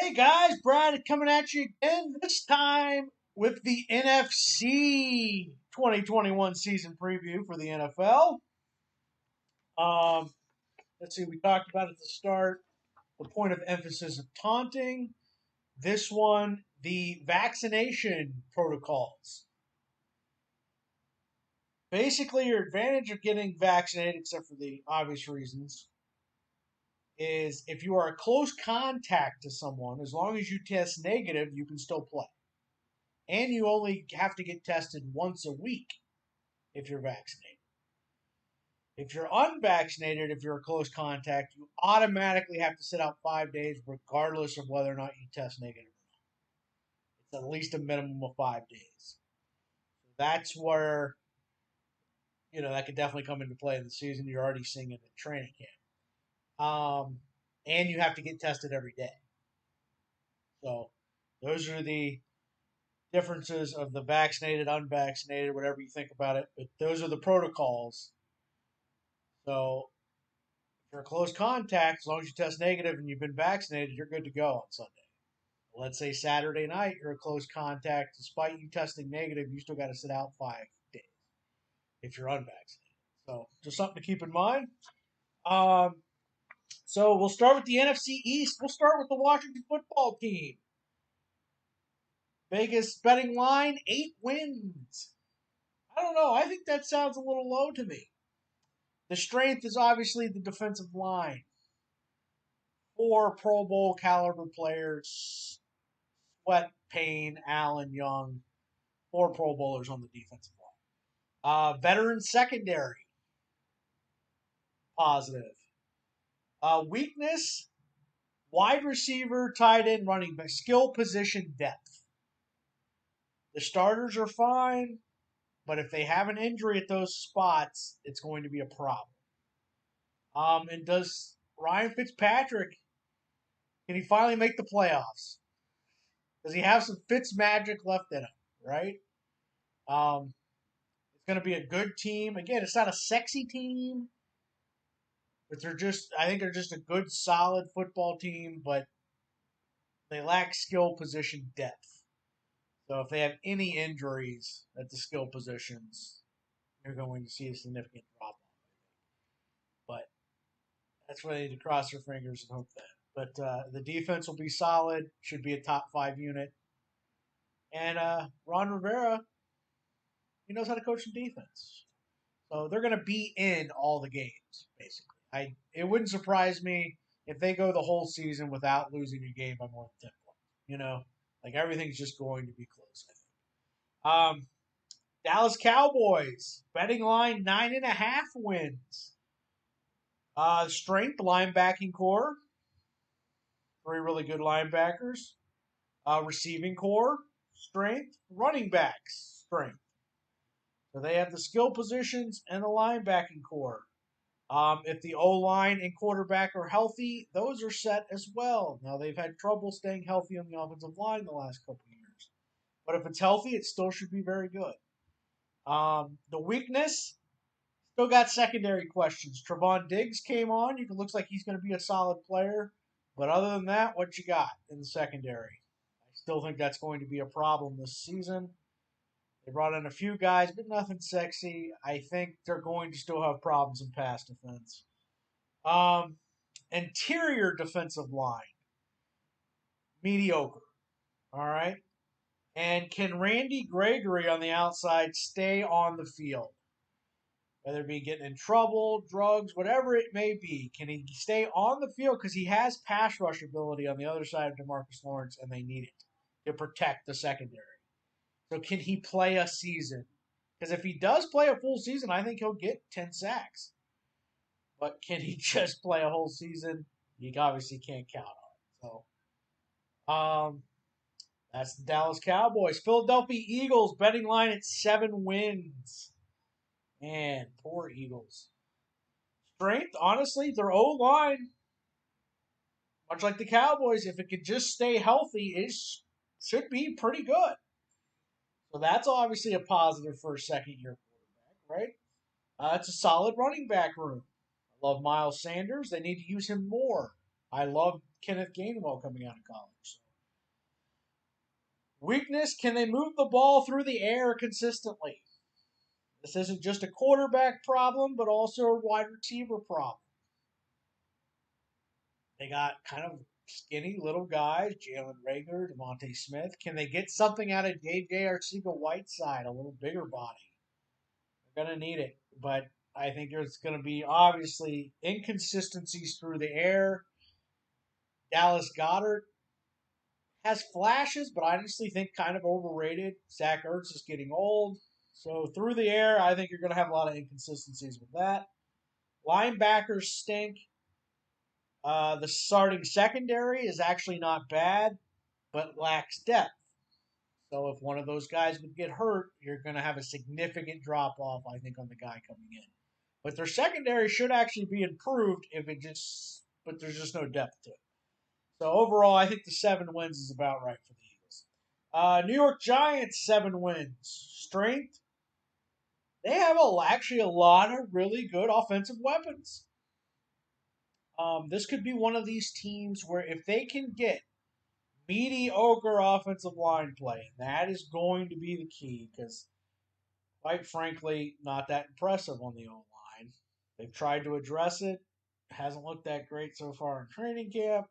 Hey guys, Brad coming at you again, this time with the NFC 2021 season preview for the NFL. Um, let's see, we talked about at the start the point of emphasis of taunting. This one, the vaccination protocols. Basically, your advantage of getting vaccinated, except for the obvious reasons, is if you are a close contact to someone, as long as you test negative, you can still play. And you only have to get tested once a week if you're vaccinated. If you're unvaccinated, if you're a close contact, you automatically have to sit out 5 days, regardless of whether or not you test negative or not. It's at least a minimum of 5 days. So that's where, that could definitely come into play in the season. You're already seeing it in training camp. And you have to get tested every day. So those are the differences of the vaccinated, unvaccinated, whatever you think about it. But those are the protocols. So if you're a close contact, as long as you test negative and you've been vaccinated, you're good to go on Sunday. Let's say Saturday night, you're a close contact. Despite you testing negative, you still got to sit out 5 days if you're unvaccinated. So just something to keep in mind. So we'll start with the NFC East. We'll start with the Washington football team. Vegas betting line, 8 wins. I don't know. I think that sounds a little low to me. The strength is obviously the defensive line. 4 Pro Bowl caliber players. Sweat, Payne, Allen, Young. 4 Pro Bowlers on the defensive line. Veteran secondary. Positive. Weakness. Wide receiver, tight end, running back. Skill position depth. The starters are fine, but if they have an injury at those spots, it's going to be a problem. And does Ryan Fitzpatrick, can he finally make the playoffs? Does he have some Fitz magic left in him, right? It's going to be a good team. Again, it's not a sexy team, but I think they're just a good, solid football team, but they lack skill position depth. So if they have any injuries at the skill positions, you're going to see a significant drop off. But that's why they need to cross their fingers and hope that. But the defense will be solid, should be a top 5 unit. And Ron Rivera, he knows how to coach some defense. So they're going to be in all the games, basically. It wouldn't surprise me if they go the whole season without losing a game by more than 10 points. Like everything's just going to be close, I think. Dallas Cowboys, betting line 9.5 wins. Strength, linebacking core. 3 really good linebackers. Receiving core, strength. Running backs, strength. So they have the skill positions and the linebacking core. If the O-line and quarterback are healthy, those are set as well. Now, they've had trouble staying healthy on the offensive line the last couple of years. But if it's healthy, it still should be very good. The weakness, still got secondary questions. Trevon Diggs came on. It looks like he's going to be a solid player. But other than that, what you got in the secondary? I still think that's going to be a problem this season. They brought in a few guys, but nothing sexy. I think they're going to still have problems in pass defense. Interior defensive line, mediocre. All right. And can Randy Gregory on the outside stay on the field? Whether it be getting in trouble, drugs, whatever it may be, can he stay on the field? Because he has pass rush ability on the other side of DeMarcus Lawrence, and they need it to protect the secondary. So can he play a season? Because if he does play a full season, I think he'll get 10 sacks. But can he just play a whole season? You obviously can't count on it. So, that's the Dallas Cowboys. Philadelphia Eagles, betting line at 7 wins. Man, poor Eagles. Strength, honestly, their O-line, much like the Cowboys, if it could just stay healthy, it should be pretty good. So that's obviously a positive for a second-year quarterback, right? It's a solid running back room. I love Miles Sanders. They need to use him more. I love Kenneth Gainwell coming out of college. So. Weakness, can they move the ball through the air consistently? This isn't just a quarterback problem, but also a wide receiver problem. They got kind of skinny little guys, Jalen Rager, DeVonta Smith. Can they get something out of J.J. Arcega-Whiteside, a little bigger body? They're going to need it, but I think there's going to be obviously inconsistencies through the air. Dallas Goedert has flashes, but I honestly think kind of overrated. Zach Ertz is getting old. So through the air, I think you're going to have a lot of inconsistencies with that. Linebackers stink. The starting secondary is actually not bad, but lacks depth. So if one of those guys would get hurt, you're going to have a significant drop off, I think, on the guy coming in. But their secondary should actually be improved but there's just no depth to it. So overall, I think the 7 wins is about right for the Eagles. New York Giants, 7 wins. Strength, they have actually a lot of really good offensive weapons. This could be one of these teams where if they can get mediocre offensive line play, that is going to be the key because, quite frankly, not that impressive on the O-line. They've tried to address it. It hasn't looked that great so far in training camp.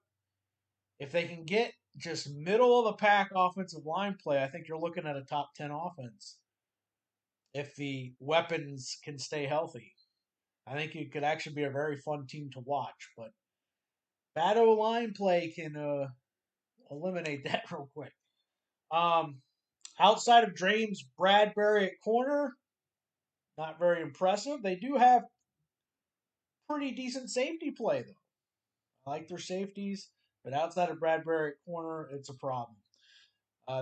If they can get just middle of the pack offensive line play, I think you're looking at a top 10 offense. If the weapons can stay healthy, I think it could actually be a very fun team to watch. But bad O-line play can eliminate that real quick. Outside of James Bradbury at corner, not very impressive. They do have pretty decent safety play, though. I like their safeties, but outside of Bradbury at corner, it's a problem.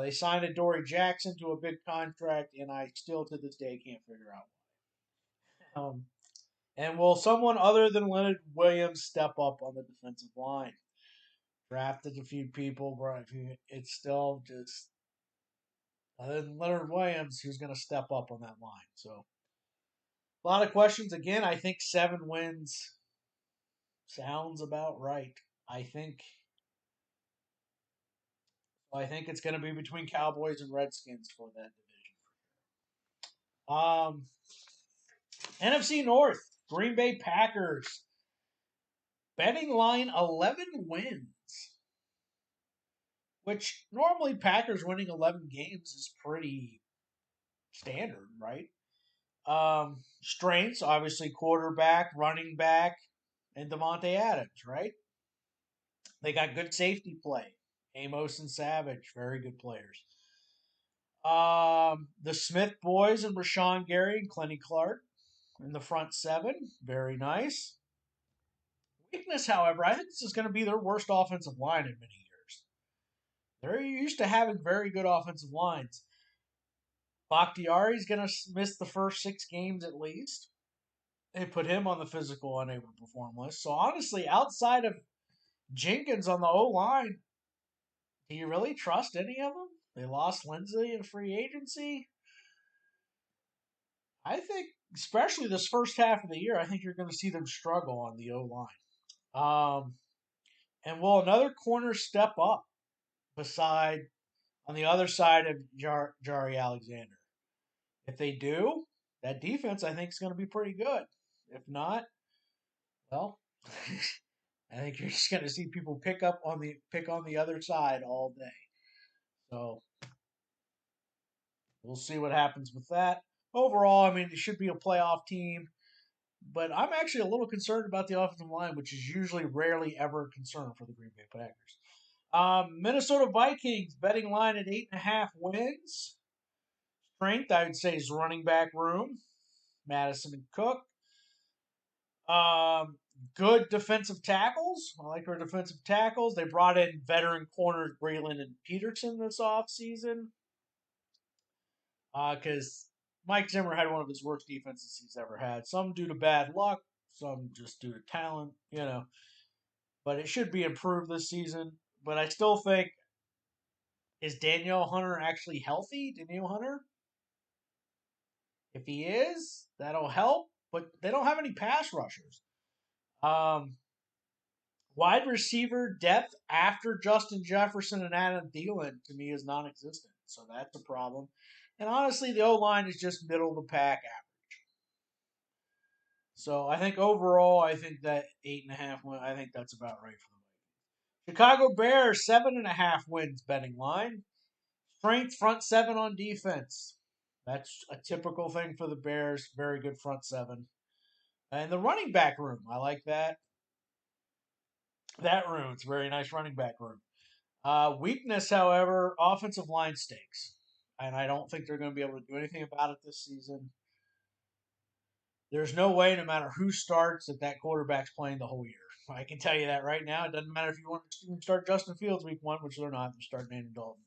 They signed Adoree Jackson to a big contract, and I still to this day can't figure out why. And will someone other than Leonard Williams step up on the defensive line? Drafted a few people, but it's still just other than Leonard Williams, who's going to step up on that line. So a lot of questions. Again, I think 7 wins sounds about right. I think it's going to be between Cowboys and Redskins for that division. NFC North, Green Bay Packers. Betting line 11 wins, which normally Packers winning 11 games is pretty standard, right? Strengths, obviously quarterback, running back, and Devontae Adams, right? They got good safety play. Amos and Savage, very good players. The Smith boys and Rashawn Gary and Clenny Clark in the front 7, very nice. Weakness, however, I think this is going to be their worst offensive line in many years. They're used to having very good offensive lines. Bakhtiari's going to miss the first 6 games at least. They put him on the physical unable to perform list. So honestly, outside of Jenkins on the O-line, do you really trust any of them? They lost Lindsay in free agency. I think, especially this first half of the year, I think you're going to see them struggle on the O-line. And will another corner step up on the other side of Jari Alexander? If they do, that defense I think is going to be pretty good. If not, well, I think you're just going to see people pick on the other side all day. So we'll see what happens with that. Overall, I mean, it should be a playoff team, but I'm actually a little concerned about the offensive line, which is usually rarely ever a concern for the Green Bay Packers. Minnesota Vikings betting line at 8.5 wins. Strength, I would say, is running back room. Madison and Cook. Good defensive tackles. I like our defensive tackles. They brought in veteran corners Braylon and Peterson this offseason. Because Mike Zimmer had one of his worst defenses he's ever had. Some due to bad luck, some just due to talent, But it should be improved this season. But I still think, is Danielle Hunter actually healthy? Danielle Hunter? If he is, that'll help. But they don't have any pass rushers. Wide receiver depth after Justin Jefferson and Adam Thielen to me is non-existent, so that's a problem. And honestly, the O line is just middle of the pack average. So I think overall, I think that 8.5 win. I think that's about right for them. Chicago Bears 7.5 wins betting line. Strength front seven on defense. That's a typical thing for the Bears. Very good front seven. And the running back room, I like that. That room, it's a very nice running back room. Weakness, however, offensive line stinks. And I don't think they're going to be able to do anything about it this season. There's no way, no matter who starts, that quarterback's playing the whole year. I can tell you that right now. It doesn't matter if you want to start Justin Fields week one, which they're not. They're starting Andy Dalton.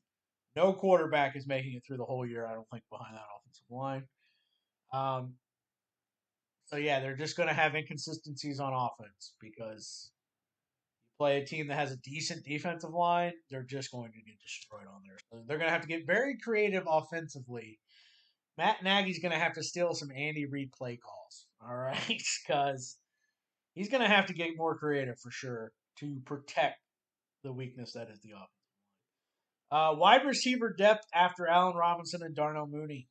No quarterback is making it through the whole year, I don't think, behind that offensive line. Um, so, yeah, they're just going to have inconsistencies on offense because you play a team that has a decent defensive line, they're just going to get destroyed on there. So they're going to have to get very creative offensively. Matt Nagy's going to have to steal some Andy Reid play calls, all right? Because he's going to have to get more creative for sure to protect the weakness that is the offense. Wide receiver depth after Allen Robinson and Darnell Mooney.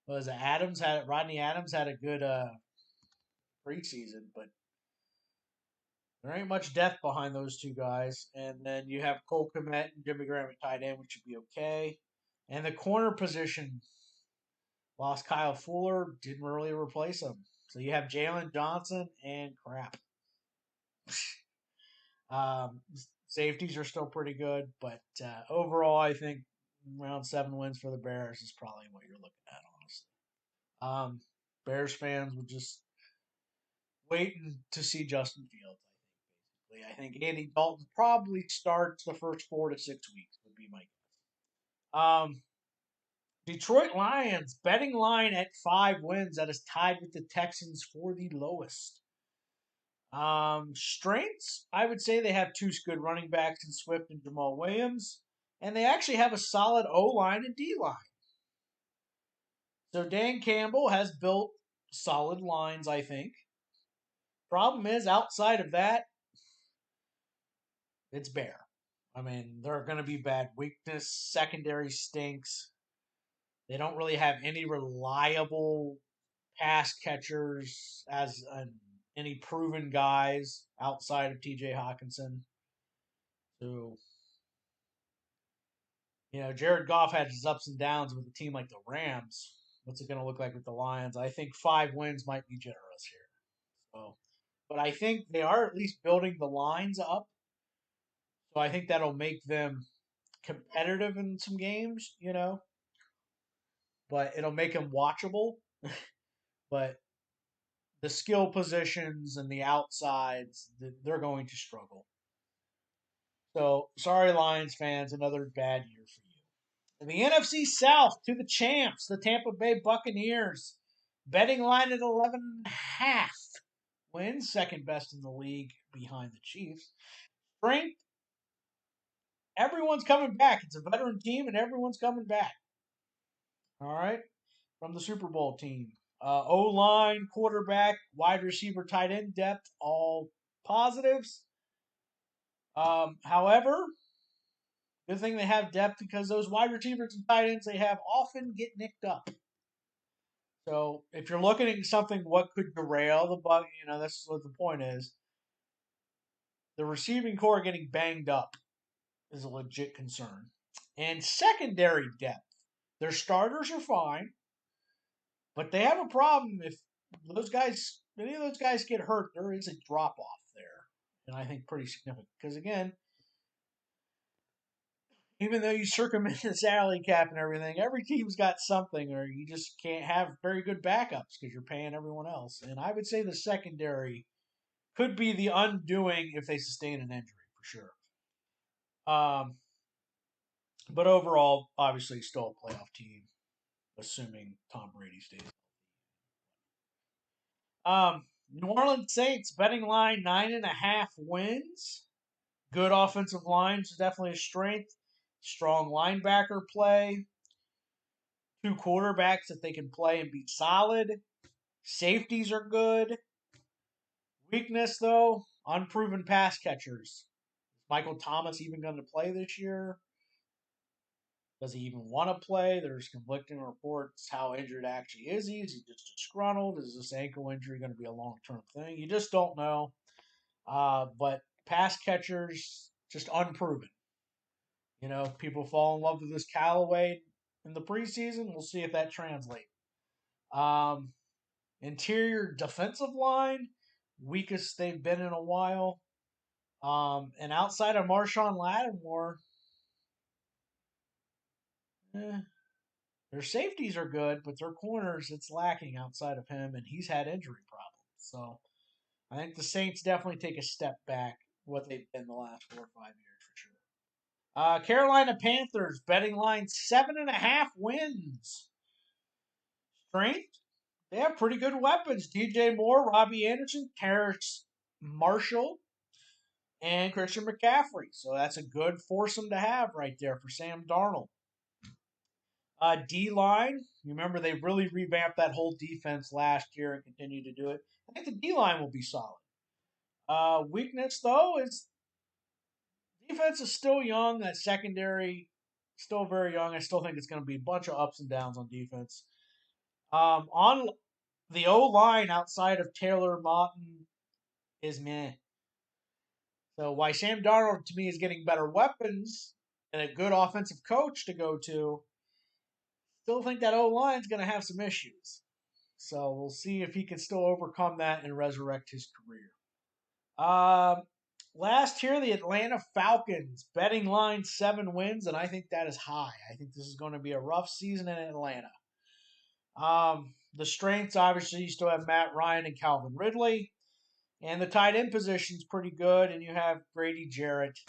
Was Rodney Adams had a good preseason, but there ain't much depth behind those two guys. And then you have Cole Kmet and Jimmy Graham at tight end, which should be okay. And the corner position lost Kyle Fuller, didn't really replace him. So you have Jalen Johnson and crap. Um, Safeties are still pretty good, but overall, I think around 7 wins for the Bears is probably what you're looking at, honestly. Bears fans would just waiting to see Justin Fields. I think Andy Dalton probably starts the first 4 to 6 weeks. Would be my guess. Detroit Lions betting line at 5 wins. That is tied with the Texans for the lowest. Strengths, I would say they have 2 good running backs in Swift and Jamal Williams, and they actually have a solid O line and D line. So Dan Campbell has built solid lines, I think. Problem is, outside of that, it's bare. I mean, they're going to be bad. Weakness, secondary stinks. They don't really have any reliable pass catchers as any proven guys outside of T.J. Hawkinson. So, Jared Goff had his ups and downs with a team like the Rams. What's it going to look like with the Lions? I think 5 wins might be generous here. So, but I think they are at least building the lines up. So I think that'll make them competitive in some games, but it'll make them watchable. But the skill positions and the outsides, they're going to struggle. So sorry, Lions fans, another bad year for you. In the NFC South, to the champs, the Tampa Bay Buccaneers, betting line at 11.5 wins, second best in the league behind the Chiefs. Strength, everyone's coming back. It's a veteran team, and everyone's coming back. All right, from the Super Bowl team. O-line, quarterback, wide receiver, tight end depth, all positives. However, good thing they have depth because those wide receivers and tight ends they have often get nicked up. So if you're looking at something, what could derail the Bucs, that's what the point is. The receiving core getting banged up is a legit concern. And secondary depth. Their starters are fine, but they have a problem if any of those guys get hurt, there is a drop off there. And I think pretty significant. Because again, even though you circumvent the salary cap and everything, every team's got something, or you just can't have very good backups because you're paying everyone else. And I would say the secondary could be the undoing if they sustain an injury for sure. But overall, obviously, still a playoff team, assuming Tom Brady stays. New Orleans Saints betting line 9.5 wins. Good offensive line is definitely a strength. Strong linebacker play. 2 quarterbacks that they can play and be solid. Safeties are good. Weakness, though, unproven pass catchers. Is Michael Thomas even going to play this year? Does he even want to play? There's conflicting reports how injured actually is he? Is he just disgruntled? Is this ankle injury going to be a long term thing? You just don't know. But pass catchers, just unproven. You know, people fall in love with this Callaway in the preseason. We'll see if that translates. Um, Interior defensive line, weakest they've been in a while. And outside of Marshawn Lattimore, eh, their safeties are good, but their corners, it's lacking outside of him, and he's had injury problems. So I think the Saints definitely take a step back what they've been the last 4 or 5 years for sure. Carolina Panthers betting line 7.5 wins. Strength, they have pretty good weapons. DJ Moore, Robbie Anderson, Terrace Marshall, and Christian McCaffrey. So that's a good foursome to have right there for Sam Darnold. D line, remember they really revamped that whole defense last year and continue to do it. I think the D line will be solid. Weakness though is defense is still young. That secondary still very young. I still think it's going to be a bunch of ups and downs on defense. On the O line outside of Taylor Mawton is meh. So why Sam Darnold to me is getting better weapons and a good offensive coach to go to, still think that O line's going to have some issues. So we'll see if he can still overcome that and resurrect his career. Last year, the Atlanta Falcons betting line 7 wins, and I think that is high. I think this is going to be a rough season in Atlanta. The strengths, obviously, you still have Matt Ryan and Calvin Ridley. And the tight end position's pretty good, and you have Grady Jarrett.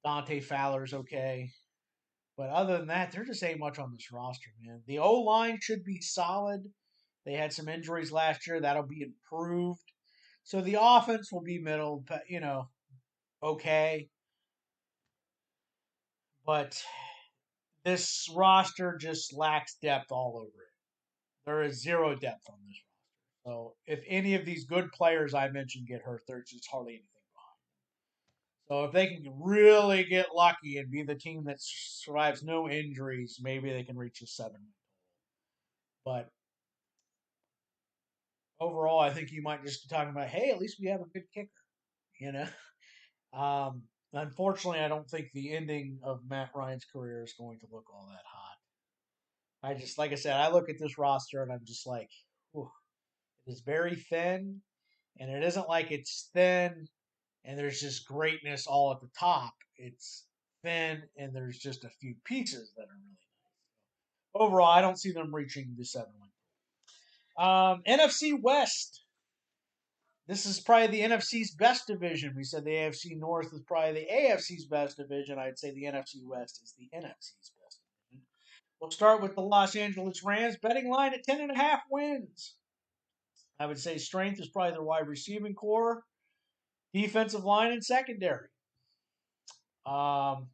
Dante Fowler's okay. But other than that, there just ain't much on this roster, man. The O-line should be solid. They had some injuries last year. That'll be improved. So the offense will be middle, okay. But this roster just lacks depth all over it. There is zero depth on this roster. So if any of these good players I mentioned get hurt, there's just hardly anything behind. So if they can really get lucky and be the team that survives no injuries, maybe they can reach a 7. But overall, I think you might just be talking about, hey, at least we have a good kicker, you know? Unfortunately, I don't think the ending of Matt Ryan's career is going to look all that hot. Like I said, I look at this roster and I'm just like, whew, it is very thin, and it isn't like it's thin and there's just greatness all at the top. It's thin and there's just a few pieces that are really nice. Overall, I don't see them reaching the 7 win. NFC West. This is probably the NFC's best division. We said the AFC North is probably the AFC's best division. I'd say the NFC West is the NFC's best division. We'll start with the Los Angeles Rams, betting line at 10.5 wins. I would say strength is probably their wide receiving core, defensive line, and secondary. Um,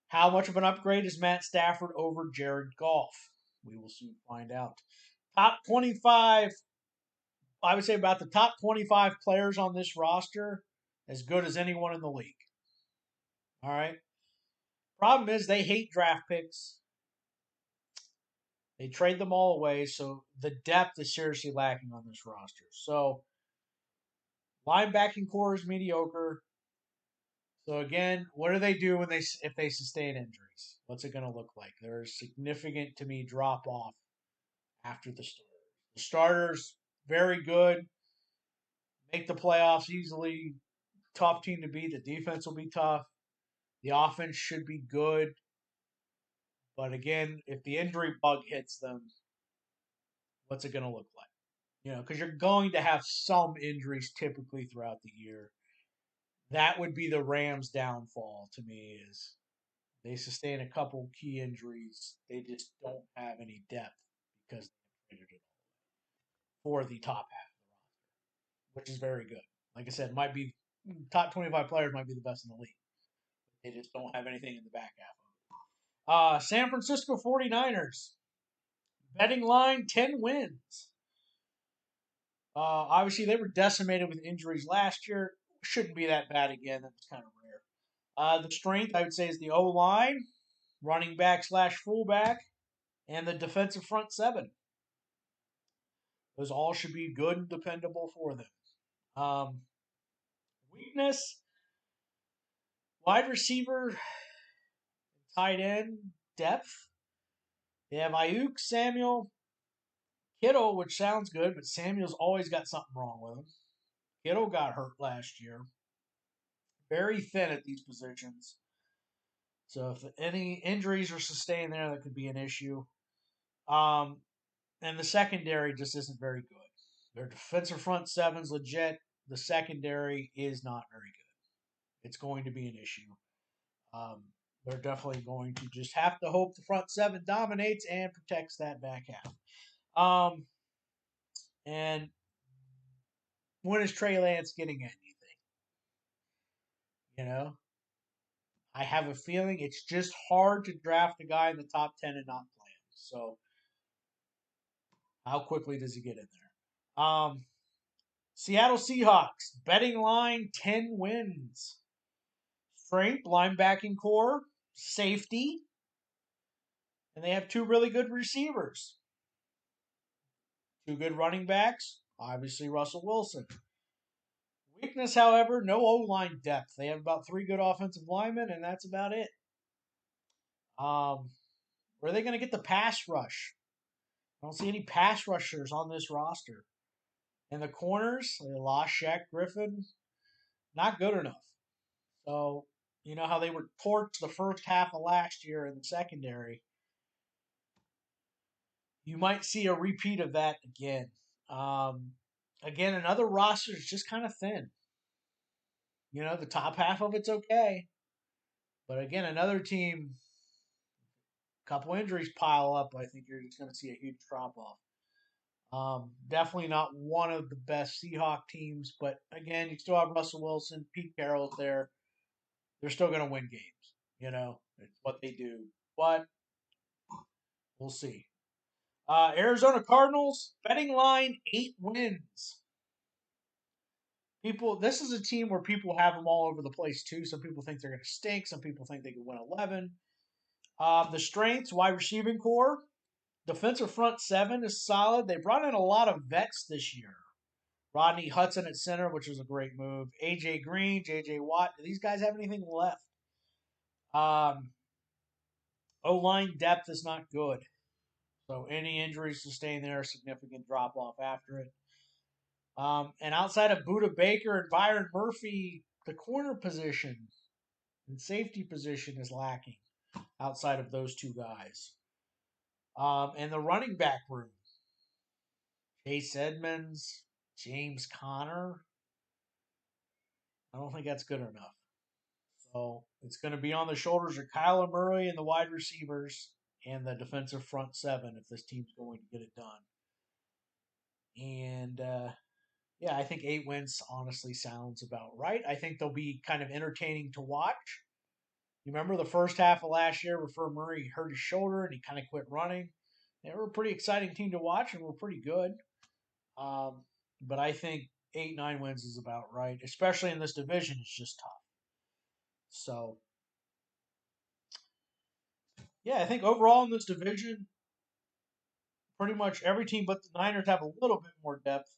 how much of an upgrade is Matt Stafford over Jared Goff? We will soon find out. Top 25, I would say about the top 25 players on this roster, as good as anyone in the league. All right. Problem is they hate draft picks. They trade them all away, so the depth is seriously lacking on this roster. So linebacking core is mediocre. So again, what do they do if they sustain injuries? What's it going to look like? There's significant to me drop off after the starters. The starters very good, make the playoffs easily. Tough team to beat. The defense will be tough. The offense should be good. But again, if the injury bug hits them, what's it going to look like? Because you're going to have some injuries typically throughout the year. That would be the Rams' downfall to me is they sustain a couple key injuries. They just don't have any depth because they traded it for the top half of the roster, which is very good. Like I said, might be top 25 players might be the best in the league. They just don't have anything in the back half of it. San Francisco 49ers. Betting line 10 wins. Obviously, they were decimated with injuries last year. Shouldn't be that bad again. That's kind of rare. The strength, I would say, is the O line, running back slash fullback, and the defensive front seven. Those all should be good and dependable for them. Um, Weakness, wide receiver, tight end, depth. They have Ayuk, Samuel, Kittle, which sounds good, but Samuel's always got something wrong with him. Kittle got hurt last year. Very thin at these positions. So if any injuries are sustained there, that could be an issue. Um, and the secondary just isn't very good. Their defensive front seven's legit. The secondary is not very good. It's going to be an issue. Um, they're definitely going to just have to hope the front seven dominates and protects that back half. And when is Trey Lance getting in, you think? You know, I have a feeling it's just hard to draft a guy in the top 10 and not play him. So, how quickly does he get in there? Seattle Seahawks, betting line 10 wins. Strength, linebacking core, safety, and they have two really good receivers. Two good running backs, obviously Russell Wilson. Weakness, however, no O-line depth. They have about three good offensive linemen, and that's about it. Where are they going to get the pass rush? I don't see any pass rushers on this roster. And the corners, they lost Shaq Griffin. Not good enough. So, you know how they were torched the first half of last year in the secondary. You might see a repeat of that again. Um, Again, another roster is just kind of thin. You know, the top half of it's okay. But again, another team, a couple injuries pile up. I think you're just going to see a huge drop off. Definitely not one of the best Seahawk teams, but again, you still have Russell Wilson, Pete Carroll's there. They're still going to win games. You know, it's what they do. But we'll see. Arizona Cardinals, betting line 8 wins. This is a team where people have them all over the place too. Some people think they're going to stink. Some people think they could win 11. The strengths, wide receiving core, defensive front seven is solid. They brought in a lot of vets this year. Rodney Hudson at center, which was a great move. AJ Green, JJ Watt. Do these guys have anything left? O-line depth is not good. So any injuries sustained there, significant drop off after it. And outside of Buda Baker and Byron Murphy, the corner position and safety position is lacking outside of those two guys. And the running back room, Chase Edmonds, James Conner. I don't think that's good enough. So it's going to be on the shoulders of Kyler Murray and the wide receivers and the defensive front seven if this team's going to get it done. And yeah, I think 8 wins honestly sounds about right. I think they'll be kind of entertaining to watch. You remember the first half of last year before Murray hurt his shoulder and he kind of quit running? They were a pretty exciting team to watch and were pretty good. But I think 8, 9 wins is about right, especially in this division. It's just tough. So, yeah, I think overall in this division, pretty much every team but the Niners have a little bit more depth,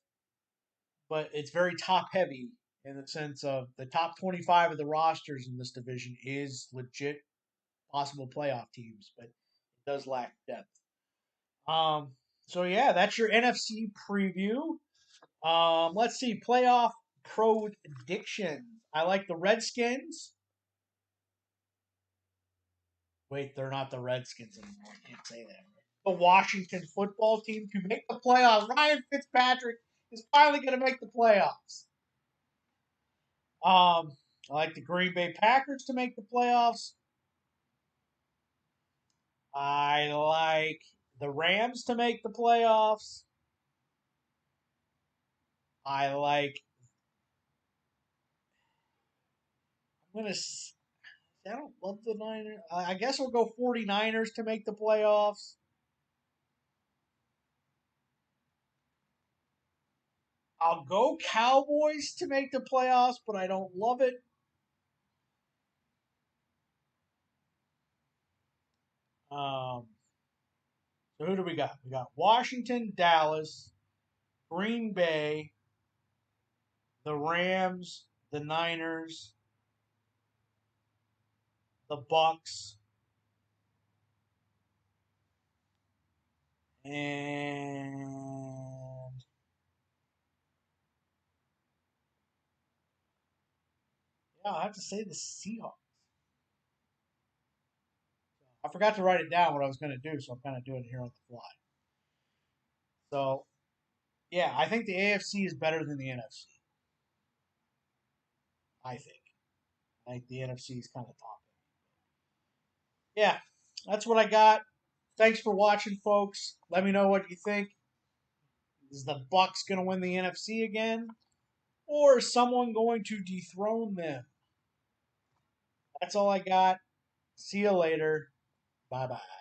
but it's very top heavy in the sense of the top 25 of the rosters in this division is legit possible playoff teams, but it does lack depth. Um, so yeah, that's your NFC preview. Let's see, playoff predictions. I like the Redskins. Wait, they're not the Redskins anymore. I can't say that. The Washington football team to make the playoffs. Ryan Fitzpatrick is finally going to make the playoffs. I like the Green Bay Packers to make the playoffs. I like the Rams to make the playoffs. I like. I'm going to. I don't love the Niners. I guess we'll go 49ers to make the playoffs. I'll go Cowboys to make the playoffs, but I don't love it. So who do we got? We got Washington, Dallas, Green Bay, the Rams, the Niners, the Bucs, and yeah, I have to say the Seahawks. I forgot to write it down what I was going to do, so I'm kind of doing it here on the fly. So yeah, I think the AFC is better than the NFC. I think. I think the NFC is kind of top. Yeah, that's what I got. Thanks for watching, folks. Let me know what you think. Is the Bucs going to win the NFC again, or is someone going to dethrone them? That's all I got. See you later. Bye bye.